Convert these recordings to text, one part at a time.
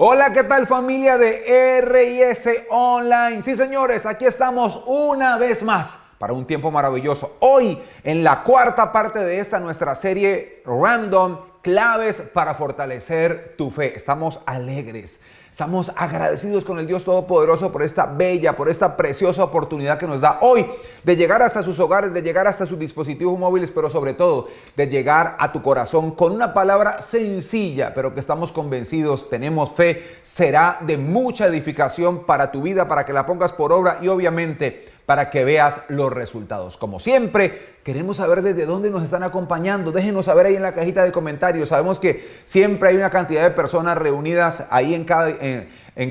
Hola, ¿qué tal familia de RIS Online? Sí, señores, aquí estamos una vez más para un tiempo maravilloso. Hoy, en la cuarta parte de esta nuestra serie Random, claves para fortalecer tu fe. Estamos alegres, estamos agradecidos con el Dios Todopoderoso por esta bella, por esta preciosa oportunidad que nos da hoy de llegar hasta sus hogares, de llegar hasta sus dispositivos móviles, pero sobre todo de llegar a tu corazón con una palabra sencilla, pero que estamos convencidos, tenemos fe, será de mucha edificación para tu vida, para que la pongas por obra y obviamente para que veas los resultados. Como siempre, queremos saber desde dónde nos están acompañando. Déjenos saber ahí en la cajita de comentarios. Sabemos que siempre hay una cantidad de personas reunidas ahí en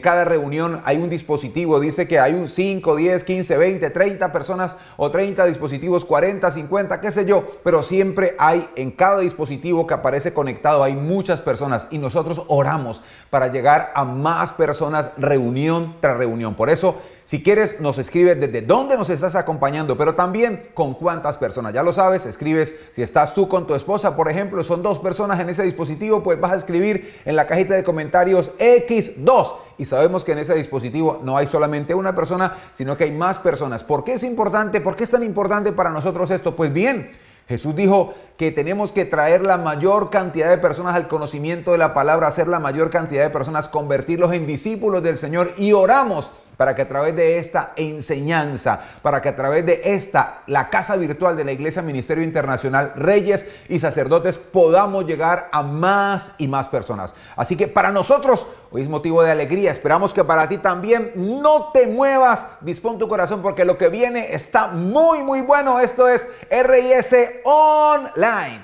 cada reunión. Hay un dispositivo, dice que hay un 5, 10, 15, 20, 30 personas o 30 dispositivos, 40, 50, qué sé yo. Pero siempre hay en cada dispositivo que aparece conectado, hay muchas personas y nosotros oramos para llegar a más personas reunión tras reunión. Por eso, si quieres, nos escribes desde dónde nos estás acompañando, pero también con cuántas personas. Ya lo sabes, escribes, si estás tú con tu esposa, por ejemplo, son 2 personas en ese dispositivo, pues vas a escribir en la cajita de comentarios X2. Y sabemos que en ese dispositivo no hay solamente una persona, sino que hay más personas. ¿Por qué es importante? ¿Por qué es tan importante para nosotros esto? Pues bien, Jesús dijo que tenemos que traer la mayor cantidad de personas al conocimiento de la palabra, hacer la mayor cantidad de personas, convertirlos en discípulos del Señor, y oramos para que a través de esta enseñanza, para que a través de esta, la casa virtual de la Iglesia Ministerio Internacional, Reyes y Sacerdotes, podamos llegar a más y más personas. Así que para nosotros hoy es motivo de alegría. Esperamos que para ti también. No te muevas, dispón tu corazón porque lo que viene está muy, muy bueno. Esto es RIS Online.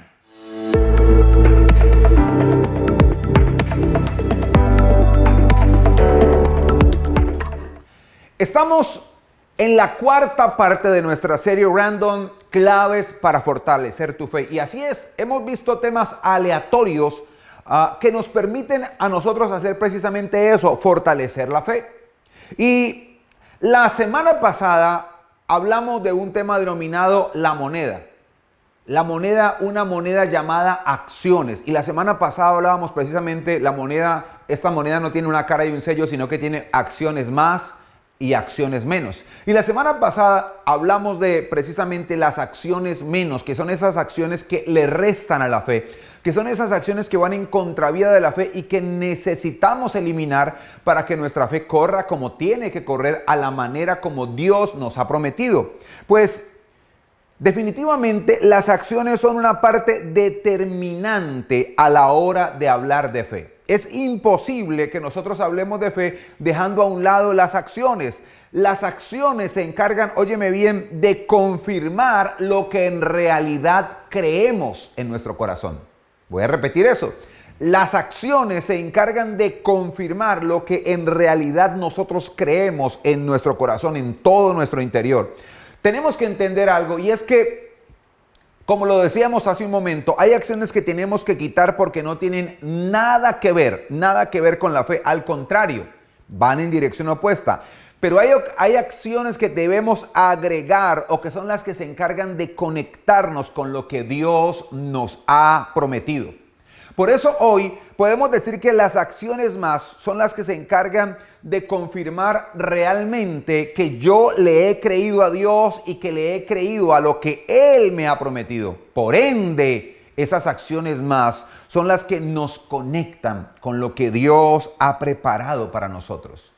Estamos en la cuarta parte de nuestra serie Random, claves para fortalecer tu fe. Y así es, hemos visto temas aleatorios que nos permiten a nosotros hacer precisamente eso, fortalecer la fe. Y la semana pasada hablamos de un tema denominado la moneda. La moneda, una moneda llamada acciones. Y la semana pasada hablábamos precisamente la moneda, esta moneda no tiene una cara y un sello, sino que tiene acciones más y acciones menos. Y la semana pasada hablamos de precisamente las acciones menos, que son esas acciones que le restan a la fe, que son esas acciones que van en contravía de la fe y que necesitamos eliminar para que nuestra fe corra como tiene que correr, a la manera como Dios nos ha prometido. Pues definitivamente las acciones son una parte determinante a la hora de hablar de fe. Es imposible que nosotros hablemos de fe dejando a un lado las acciones. Las acciones se encargan, óyeme bien, de confirmar lo que en realidad creemos en nuestro corazón. Voy a repetir eso. Las acciones se encargan de confirmar lo que en realidad nosotros creemos en nuestro corazón, en todo nuestro interior. Tenemos que entender algo, y es que, como lo decíamos hace un momento, hay acciones que tenemos que quitar porque no tienen nada que ver con la fe. Al contrario, van en dirección opuesta. Pero hay acciones que debemos agregar o que son las que se encargan de conectarnos con lo que Dios nos ha prometido. Por eso hoy podemos decir que las acciones más son las que se encargan de confirmar realmente que yo le he creído a Dios y que le he creído a lo que Él me ha prometido. Por ende, esas acciones más son las que nos conectan con lo que Dios ha preparado para nosotros.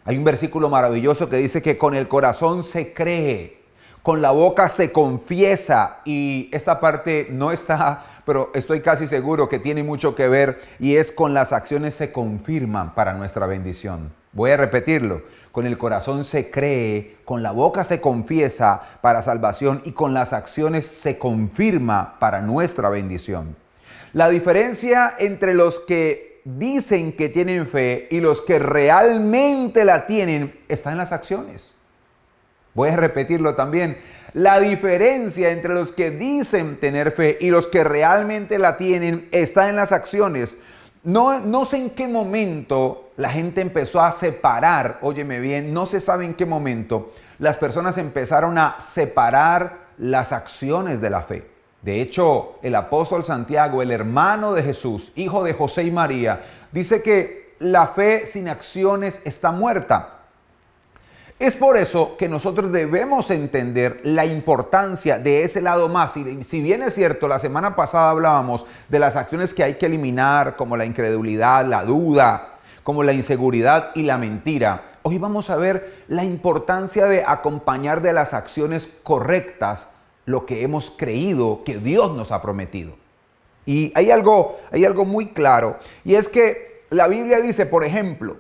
Hay un versículo maravilloso que dice que con el corazón se cree, con la boca se confiesa, y esa parte no está, pero estoy casi seguro que tiene mucho que ver, y es con las acciones se confirman para nuestra bendición. Voy a repetirlo. Con el corazón se cree, con la boca se confiesa para salvación y con las acciones se confirma para nuestra bendición. La diferencia entre los que dicen que tienen fe y los que realmente la tienen está en las acciones. Voy a repetirlo también. La diferencia entre los que dicen tener fe y los que realmente la tienen está en las acciones. No sé en qué momento la gente empezó a separar, óyeme bien, no se sabe en qué momento las personas empezaron a separar las acciones de la fe. De hecho, el apóstol Santiago, el hermano de Jesús, hijo de José y María, dice que la fe sin acciones está muerta. Es por eso que nosotros debemos entender la importancia de ese lado más. Y si bien es cierto, la semana pasada hablábamos de las acciones que hay que eliminar, como la incredulidad, la duda, como la inseguridad y la mentira, hoy vamos a ver la importancia de acompañar de las acciones correctas lo que hemos creído que Dios nos ha prometido. Y hay algo muy claro, y es que la Biblia dice, por ejemplo,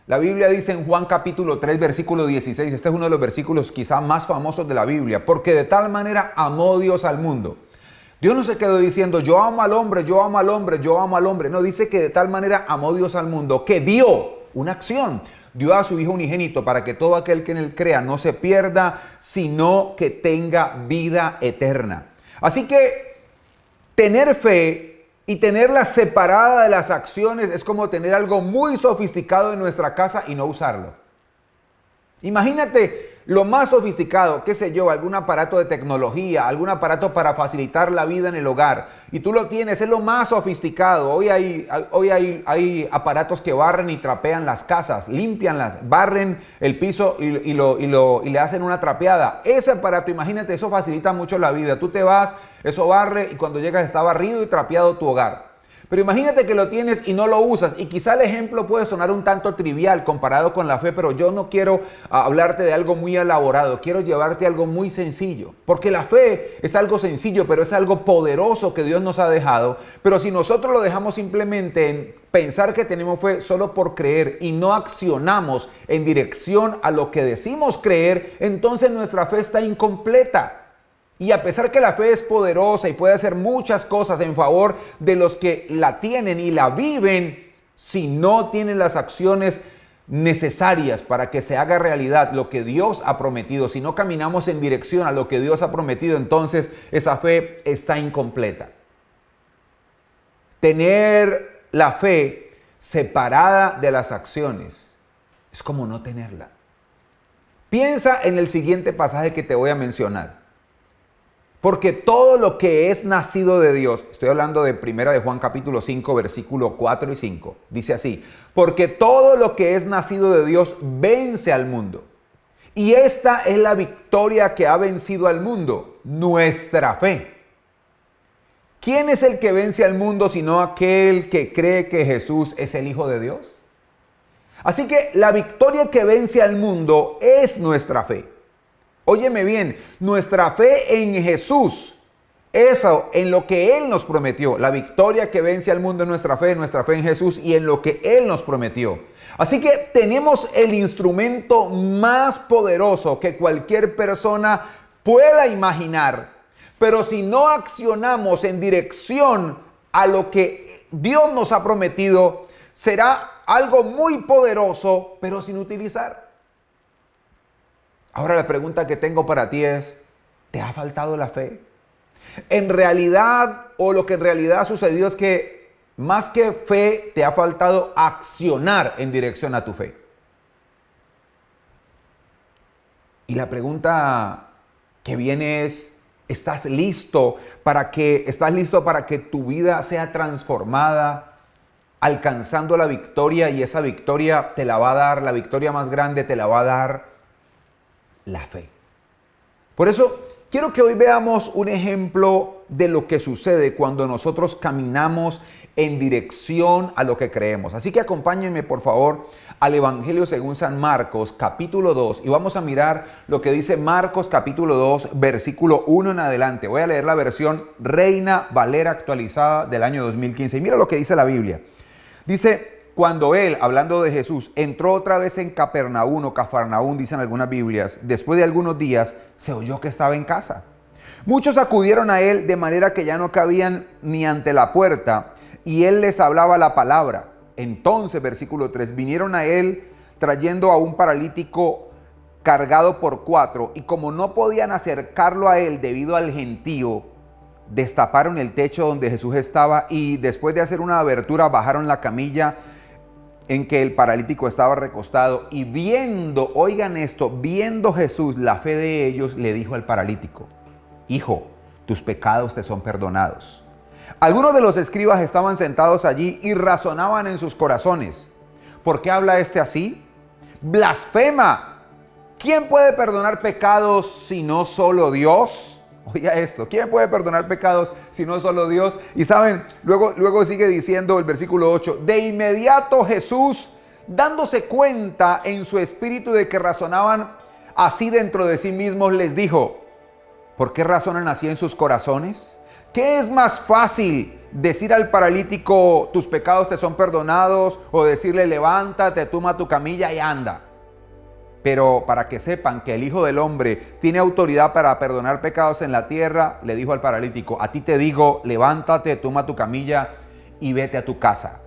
la Biblia dice en Juan capítulo 3, versículo 16, este es uno de los versículos quizá más famosos de la Biblia, porque de tal manera amó Dios al mundo. Dios no se quedó diciendo, yo amo al hombre, yo amo al hombre, yo amo al hombre. No, dice que de tal manera amó Dios al mundo, que dio una acción. Dio a su Hijo unigénito para que todo aquel que en él crea no se pierda, sino que tenga vida eterna. Así que tener fe y tenerla separada de las acciones es como tener algo muy sofisticado en nuestra casa y no usarlo. Imagínate lo más sofisticado, qué sé yo, algún aparato de tecnología, algún aparato para facilitar la vida en el hogar, y tú lo tienes, es lo más sofisticado. Hoy hay aparatos que barren y trapean las casas, limpianlas, barren el piso y le hacen una trapeada. Ese aparato, imagínate, eso facilita mucho la vida. Tú te vas, eso barre y cuando llegas está barrido y trapeado tu hogar. Pero imagínate que lo tienes y no lo usas, y quizá el ejemplo puede sonar un tanto trivial comparado con la fe, pero yo no quiero hablarte de algo muy elaborado, quiero llevarte a algo muy sencillo, porque la fe es algo sencillo, pero es algo poderoso que Dios nos ha dejado. Pero si nosotros lo dejamos simplemente en pensar que tenemos fe solo por creer y no accionamos en dirección a lo que decimos creer, entonces nuestra fe está incompleta. Y a pesar que la fe es poderosa y puede hacer muchas cosas en favor de los que la tienen y la viven, si no tienen las acciones necesarias para que se haga realidad lo que Dios ha prometido, si no caminamos en dirección a lo que Dios ha prometido, entonces esa fe está incompleta. Tener la fe separada de las acciones es como no tenerla. Piensa en el siguiente pasaje que te voy a mencionar. Porque todo lo que es nacido de Dios, estoy hablando de 1 de Juan capítulo 5, versículo 4 y 5, dice así, porque todo lo que es nacido de Dios vence al mundo. Y esta es la victoria que ha vencido al mundo, nuestra fe. ¿Quién es el que vence al mundo sino aquel que cree que Jesús es el Hijo de Dios? Así que la victoria que vence al mundo es nuestra fe. Óyeme bien, nuestra fe en Jesús, eso en lo que Él nos prometió, la victoria que vence al mundo es nuestra fe en Jesús y en lo que Él nos prometió. Así que tenemos el instrumento más poderoso que cualquier persona pueda imaginar, pero si no accionamos en dirección a lo que Dios nos ha prometido, será algo muy poderoso, pero sin utilizar. Ahora la pregunta que tengo para ti es, ¿te ha faltado la fe? En realidad, o lo que en realidad ha sucedido es que más que fe, te ha faltado accionar en dirección a tu fe. Y la pregunta que viene es, ¿estás listo para que tu vida sea transformada, alcanzando la victoria? Y esa victoria te la va a dar, la victoria más grande te la va a dar la fe. Por eso quiero que hoy veamos un ejemplo de lo que sucede cuando nosotros caminamos en dirección a lo que creemos. Así que acompáñenme por favor al Evangelio según San Marcos capítulo 2 y vamos a mirar lo que dice Marcos capítulo 2 versículo 1 en adelante. Voy a leer la versión Reina Valera actualizada del año 2015 y mira lo que dice la Biblia. Dice: cuando él, hablando de Jesús, entró otra vez en Capernaum o Cafarnaún, dicen algunas Biblias, después de algunos días se oyó que estaba en casa. Muchos acudieron a él de manera que ya no cabían ni ante la puerta y él les hablaba la palabra. Entonces, versículo 3, vinieron a él trayendo a un paralítico cargado por 4 y como no podían acercarlo a él debido al gentío, destaparon el techo donde Jesús estaba y después de hacer una abertura bajaron la camilla en que el paralítico estaba recostado y viendo, oigan esto, viendo Jesús la fe de ellos, le dijo al paralítico: hijo, tus pecados te son perdonados. Algunos de los escribas estaban sentados allí y razonaban en sus corazones: ¿Por qué habla este así? Blasfema. ¿Quién puede perdonar pecados si no solo Dios? Oiga esto, ¿quién puede perdonar pecados si no solo Dios? Y saben, luego sigue diciendo el versículo 8, de inmediato Jesús, dándose cuenta en su espíritu de que razonaban así dentro de sí mismos, les dijo, ¿por qué razonan así en sus corazones? ¿Qué es más fácil, decir al paralítico, tus pecados te son perdonados, o decirle, levántate, toma tu camilla y anda? Pero para que sepan que el Hijo del Hombre tiene autoridad para perdonar pecados en la tierra, le dijo al paralítico, a ti te digo, levántate, toma tu camilla y vete a tu casa.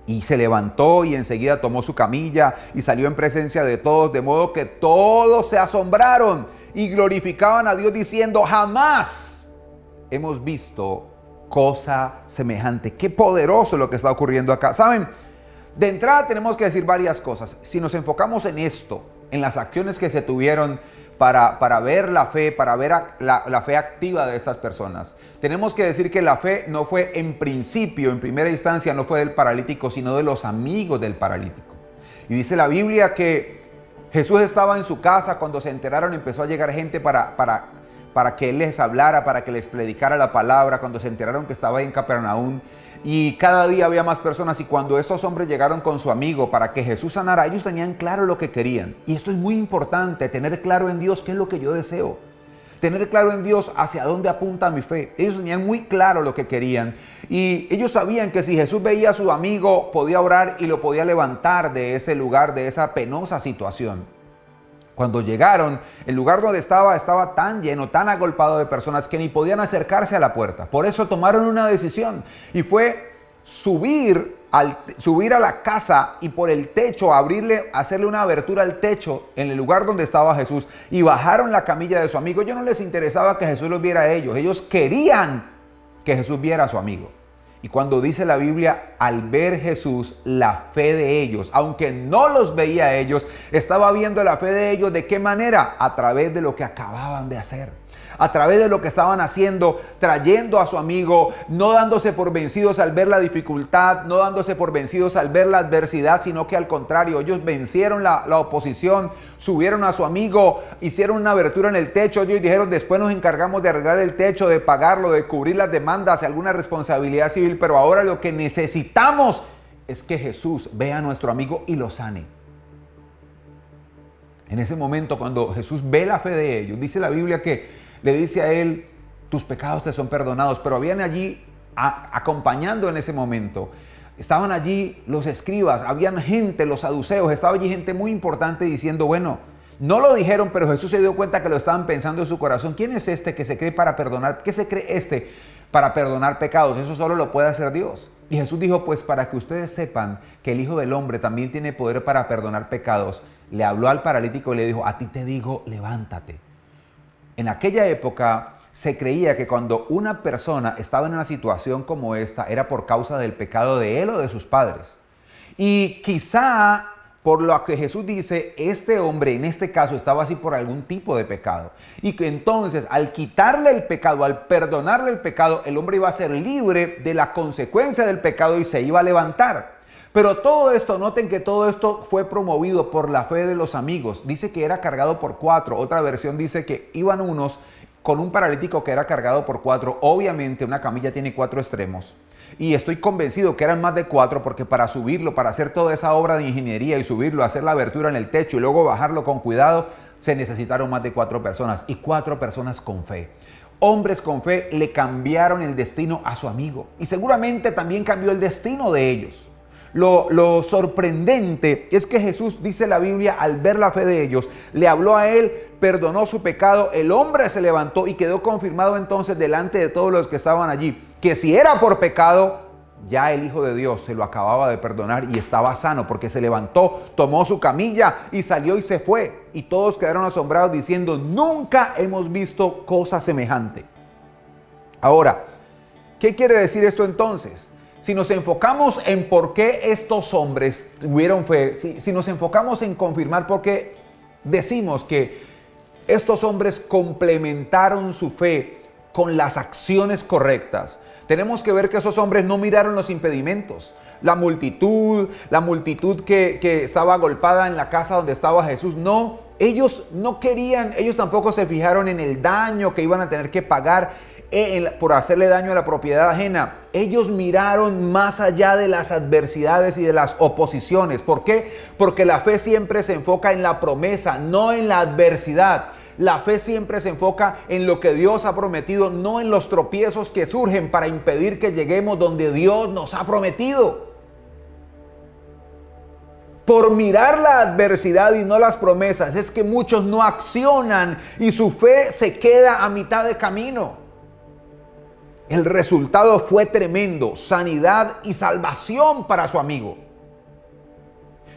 Y se levantó y enseguida tomó su camilla y salió en presencia de todos, de modo que todos se asombraron y glorificaban a Dios diciendo, jamás hemos visto cosa semejante. Qué poderoso lo que está ocurriendo acá. ¿Saben? De entrada tenemos que decir varias cosas. Si nos enfocamos en esto, en las acciones que se tuvieron para ver la fe, para ver la fe activa de estas personas, tenemos que decir que la fe no fue en principio, en primera instancia, no fue del paralítico, sino de los amigos del paralítico. Y dice la Biblia que Jesús estaba en su casa, cuando se enteraron empezó a llegar gente para que Él les hablara, para que les predicara la palabra, cuando se enteraron que estaba en Capernaum. Y cada día había más personas, y cuando esos hombres llegaron con su amigo para que Jesús sanara, ellos tenían claro lo que querían. Y esto es muy importante, tener claro en Dios qué es lo que yo deseo. Tener claro en Dios hacia dónde apunta mi fe. Ellos tenían muy claro lo que querían. Y ellos sabían que si Jesús veía a su amigo, podía orar y lo podía levantar de ese lugar, de esa penosa situación. Cuando llegaron, el lugar donde estaba tan lleno, tan agolpado de personas que ni podían acercarse a la puerta. Por eso tomaron una decisión y fue subir a la casa y por el techo, hacerle una abertura al techo en el lugar donde estaba Jesús, y bajaron la camilla de su amigo. Ellos no les interesaba que Jesús los viera a ellos querían que Jesús viera a su amigo. Y cuando dice la Biblia, al ver Jesús, la fe de ellos, aunque no los veía a ellos, estaba viendo la fe de ellos. ¿De qué manera? A través de lo que acababan de hacer. A través de lo que estaban haciendo, trayendo a su amigo, no dándose por vencidos al ver la dificultad, no dándose por vencidos al ver la adversidad, sino que al contrario, ellos vencieron la oposición, subieron a su amigo, hicieron una abertura en el techo. Ellos dijeron, después nos encargamos de arreglar el techo, de pagarlo, de cubrir las demandas, alguna responsabilidad civil, pero ahora lo que necesitamos es que Jesús vea a nuestro amigo y lo sane. En ese momento, cuando Jesús ve la fe de ellos, dice la Biblia que le dice a él, tus pecados te son perdonados. Pero habían allí, acompañando en ese momento, estaban allí los escribas, habían gente, los saduceos, estaba allí gente muy importante diciendo, bueno, no lo dijeron, pero Jesús se dio cuenta que lo estaban pensando en su corazón. ¿Quién es este que se cree para perdonar? ¿Qué se cree este para perdonar pecados? Eso solo lo puede hacer Dios. Y Jesús dijo, pues para que ustedes sepan que el Hijo del Hombre también tiene poder para perdonar pecados, le habló al paralítico y le dijo, a ti te digo, levántate. En aquella época se creía que cuando una persona estaba en una situación como esta era por causa del pecado de él o de sus padres. Y quizá por lo que Jesús dice, este hombre en este caso estaba así por algún tipo de pecado. Y que entonces al quitarle el pecado, al perdonarle el pecado, el hombre iba a ser libre de la consecuencia del pecado y se iba a levantar. Pero todo esto, noten que todo esto fue promovido por la fe de los amigos. Dice que era cargado por 4. Otra versión dice que iban unos con un paralítico que era cargado por 4. Obviamente una camilla tiene 4 extremos. Y estoy convencido que eran más de 4 porque para subirlo, para hacer toda esa obra de ingeniería y subirlo, hacer la abertura en el techo y luego bajarlo con cuidado, se necesitaron más de 4 personas. Y 4 personas con fe. Hombres con fe le cambiaron el destino a su amigo. Y seguramente también cambió el destino de ellos. Lo sorprendente es que Jesús, dice la Biblia, al ver la fe de ellos, le habló a él, perdonó su pecado, el hombre se levantó y quedó confirmado entonces delante de todos los que estaban allí, que si era por pecado, ya el Hijo de Dios se lo acababa de perdonar y estaba sano, porque se levantó, tomó su camilla y salió y se fue. Y todos quedaron asombrados diciendo, nunca hemos visto cosa semejante. Ahora, ¿qué quiere decir esto entonces? Si nos enfocamos en por qué estos hombres tuvieron fe, si nos enfocamos en confirmar por qué decimos que estos hombres complementaron su fe con las acciones correctas, tenemos que ver que esos hombres no miraron los impedimentos, la multitud que estaba agolpada en la casa donde estaba Jesús. No, ellos no querían, ellos tampoco se fijaron en el daño que iban a tener que pagar por hacerle daño a la propiedad ajena. Ellos miraron más allá de las adversidades y de las oposiciones. ¿Por qué? Porque la fe siempre se enfoca en la promesa, no en la adversidad. La fe siempre se enfoca en lo que Dios ha prometido, no en los tropiezos que surgen para impedir que lleguemos donde Dios nos ha prometido. Por mirar la adversidad y no las promesas, es que muchos no accionan y su fe se queda a mitad de camino. El resultado fue tremendo, sanidad y salvación para su amigo.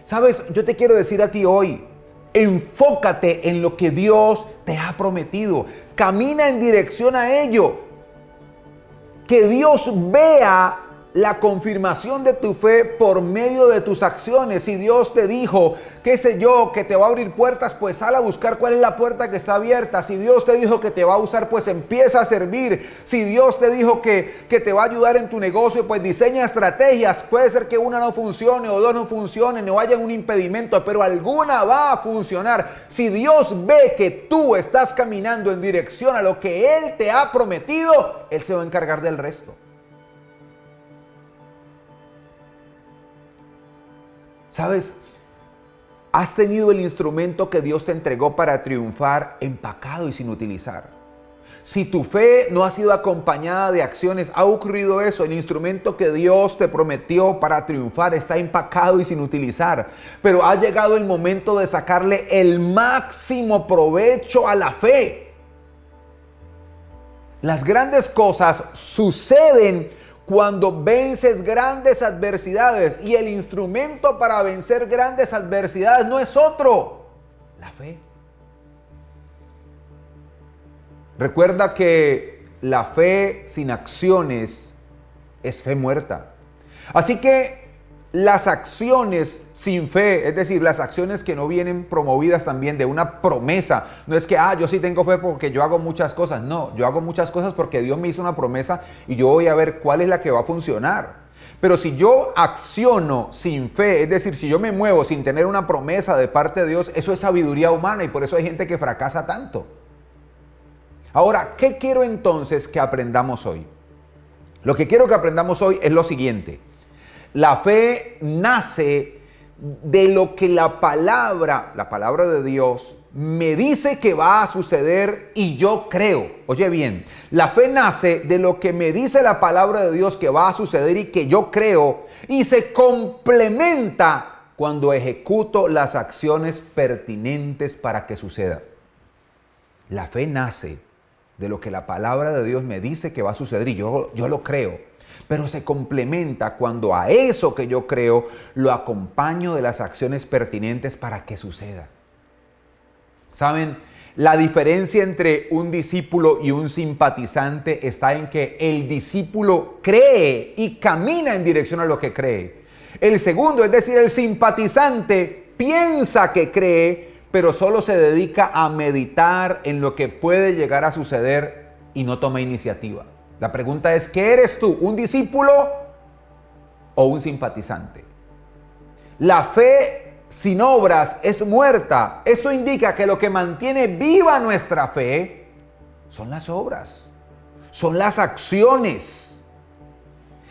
¿Sabes? Yo te quiero decir a ti hoy, enfócate en lo que Dios te ha prometido. Camina en dirección a ello. Que Dios vea la confirmación de tu fe por medio de tus acciones. Si Dios te dijo, qué sé yo, que te va a abrir puertas, pues sal a buscar cuál es la puerta que está abierta. Si Dios te dijo que te va a usar, pues empieza a servir. Si Dios te dijo que te va a ayudar en tu negocio, pues diseña estrategias. Puede ser que una no funcione o dos no funcionen o haya un impedimento, pero alguna va a funcionar. Si Dios ve que tú estás caminando en dirección a lo que Él te ha prometido, Él se va a encargar del resto. ¿Sabes? Has tenido el instrumento que Dios te entregó para triunfar empacado y sin utilizar. Si tu fe no ha sido acompañada de acciones, ha ocurrido eso. El instrumento que Dios te prometió para triunfar está empacado y sin utilizar. Pero ha llegado el momento de sacarle el máximo provecho a la fe. Las grandes cosas suceden cuando vences grandes adversidades, y el instrumento para vencer grandes adversidades no es otro, la fe. Recuerda que la fe sin acciones es fe muerta. Así que las acciones sin fe, es decir, las acciones que no vienen promovidas también de una promesa, no es que, yo sí tengo fe porque yo hago muchas cosas. No, yo hago muchas cosas porque Dios me hizo una promesa y yo voy a ver cuál es la que va a funcionar. Pero si yo acciono sin fe, es decir, si yo me muevo sin tener una promesa de parte de Dios, eso es sabiduría humana y por eso hay gente que fracasa tanto. Ahora, ¿qué quiero entonces que aprendamos hoy? Lo que quiero que aprendamos hoy es lo siguiente. La fe nace de lo que la palabra de Dios me dice que va a suceder y yo creo. Oye bien, la fe nace de lo que me dice la palabra de Dios que va a suceder y que yo creo, y se complementa cuando ejecuto las acciones pertinentes para que suceda. La fe nace de lo que la palabra de Dios me dice que va a suceder y yo lo creo. Pero se complementa cuando a eso que yo creo lo acompaño de las acciones pertinentes para que suceda. ¿Saben? La diferencia entre un discípulo y un simpatizante está en que el discípulo cree y camina en dirección a lo que cree. El segundo, es decir, el simpatizante, piensa que cree, pero solo se dedica a meditar en lo que puede llegar a suceder y no toma iniciativa. La pregunta es, ¿qué eres tú? ¿Un discípulo o un simpatizante? La fe sin obras es muerta. Esto indica que lo que mantiene viva nuestra fe son las obras, son las acciones.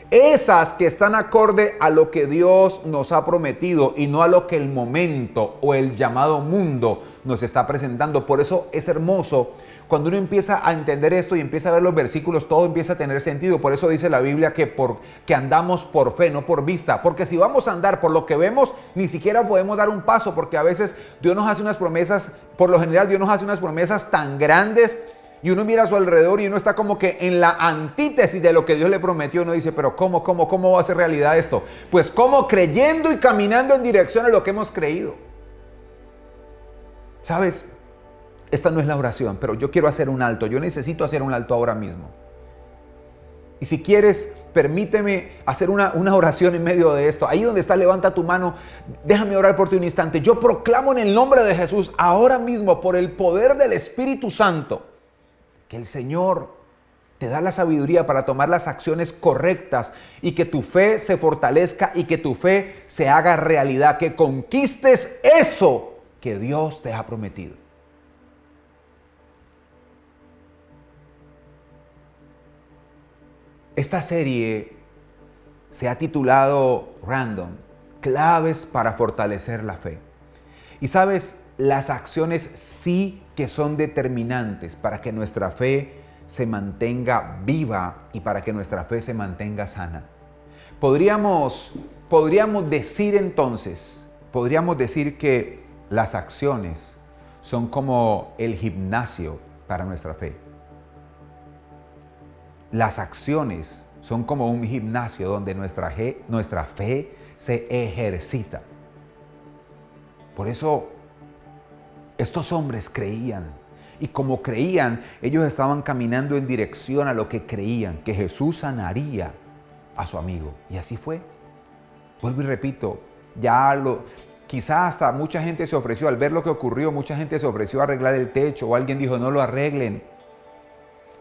Esas que están acorde a lo que Dios nos ha prometido y no a lo que el momento o el llamado mundo nos está presentando. Por eso es hermoso cuando uno empieza a entender esto y empieza a ver los versículos, todo empieza a tener sentido. Por eso dice la Biblia que andamos por fe, no por vista. Porque si vamos a andar por lo que vemos, ni siquiera podemos dar un paso, porque a veces Dios nos hace unas promesas, por lo general Dios nos hace unas promesas tan grandes y uno mira a su alrededor y uno está como que en la antítesis de lo que Dios le prometió. Uno dice, pero ¿cómo va a ser realidad esto? Pues como creyendo y caminando en dirección a lo que hemos creído. ¿Sabes? Esta no es la oración, pero yo quiero hacer un alto. Yo necesito hacer un alto ahora mismo. Y si quieres, permíteme hacer una oración en medio de esto. Ahí donde estás, levanta tu mano. Déjame orar por ti un instante. Yo proclamo en el nombre de Jesús, ahora mismo, por el poder del Espíritu Santo, que el Señor Te da la sabiduría para tomar las acciones correctas y que tu fe se fortalezca y que tu fe se haga realidad, que conquistes eso que Dios te ha prometido. Esta serie se ha titulado Random, claves para fortalecer la fe. Y sabes, las acciones sí que son determinantes para que nuestra fe se mantenga viva y para que nuestra fe se mantenga sana. Podríamos decir que las acciones son como el gimnasio para nuestra fe. Las acciones son como un gimnasio donde nuestra fe se ejercita. Por eso estos hombres creían. Y como creían, ellos estaban caminando en dirección a lo que creían, que Jesús sanaría a su amigo. Y así fue. Vuelvo y repito, quizás hasta mucha gente se ofreció, al ver lo que ocurrió, mucha gente se ofreció a arreglar el techo o alguien dijo, no lo arreglen.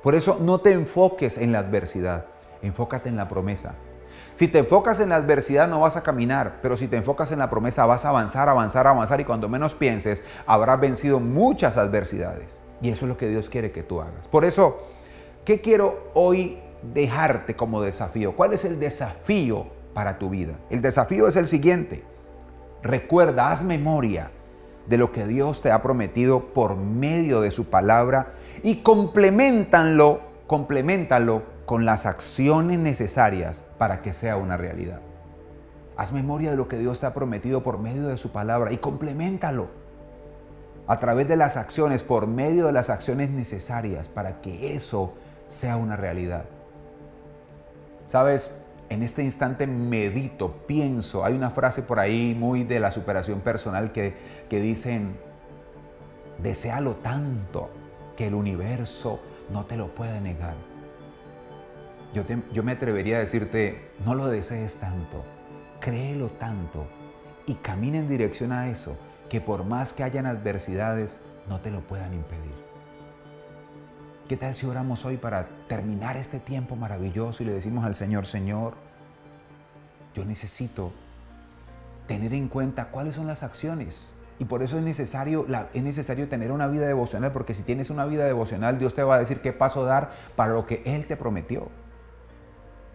Por eso no te enfoques en la adversidad, enfócate en la promesa. Si te enfocas en la adversidad no vas a caminar, pero si te enfocas en la promesa vas a avanzar y cuando menos pienses habrás vencido muchas adversidades. Y eso es lo que Dios quiere que tú hagas. Por eso, ¿qué quiero hoy dejarte como desafío? ¿Cuál es el desafío para tu vida? El desafío es el siguiente. Recuerda, haz memoria de lo que Dios te ha prometido por medio de su palabra y compleméntalo con las acciones necesarias para que sea una realidad. Haz memoria de lo que Dios te ha prometido por medio de su palabra y compleméntalo a través de las acciones, por medio de las acciones necesarias para que eso sea una realidad. Sabes, en este instante medito, pienso, hay una frase por ahí muy de la superación personal que dicen, deséalo tanto que el universo no te lo puede negar. Yo me atrevería a decirte, no lo desees tanto, créelo tanto y camina en dirección a eso, que por más que hayan adversidades, no te lo puedan impedir. ¿Qué tal si oramos hoy para terminar este tiempo maravilloso y le decimos al Señor, Señor, yo necesito tener en cuenta cuáles son las acciones? Y por eso es necesario tener una vida devocional, porque si tienes una vida devocional, Dios te va a decir qué paso dar para lo que Él te prometió.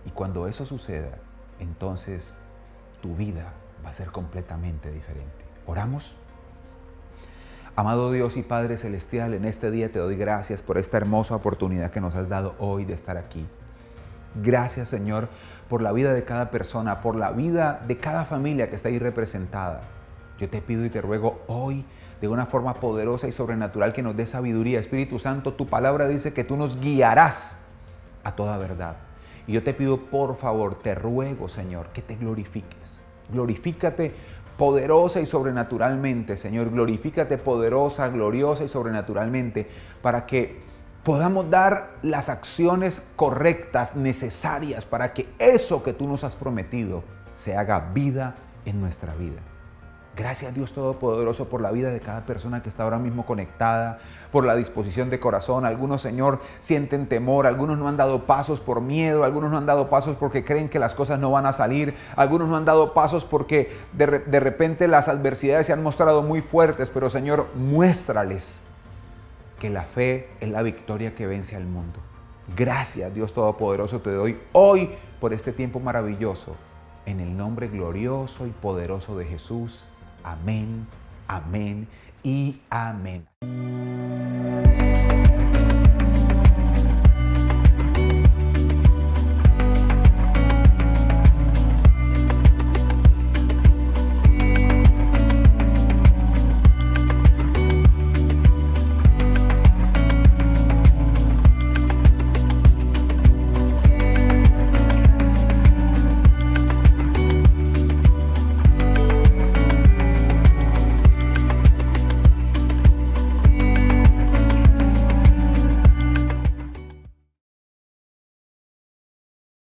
Y cuando eso suceda, entonces tu vida va a ser completamente diferente. ¿Oramos? Amado Dios y Padre Celestial, en este día te doy gracias por esta hermosa oportunidad que nos has dado hoy de estar aquí. Gracias, Señor, por la vida de cada persona, por la vida de cada familia que está ahí representada. Yo te pido y te ruego hoy, de una forma poderosa y sobrenatural, que nos dé sabiduría. Espíritu Santo, tu palabra dice que tú nos guiarás a toda verdad. Y yo te pido, por favor, te ruego, Señor, que te glorifiques. Glorifícate poderosa y sobrenaturalmente, Señor. Glorifícate poderosa, gloriosa y sobrenaturalmente para que podamos dar las acciones correctas, necesarias, para que eso que tú nos has prometido se haga vida en nuestra vida. Gracias, Dios Todopoderoso, por la vida de cada persona que está ahora mismo conectada, por la disposición de corazón. Algunos, Señor, sienten temor, algunos no han dado pasos por miedo, algunos no han dado pasos porque creen que las cosas no van a salir, algunos no han dado pasos porque de repente las adversidades se han mostrado muy fuertes, pero, Señor, muéstrales que la fe es la victoria que vence al mundo. Gracias, Dios Todopoderoso, te doy hoy por este tiempo maravilloso, en el nombre glorioso y poderoso de Jesús. Amén, amén y amén.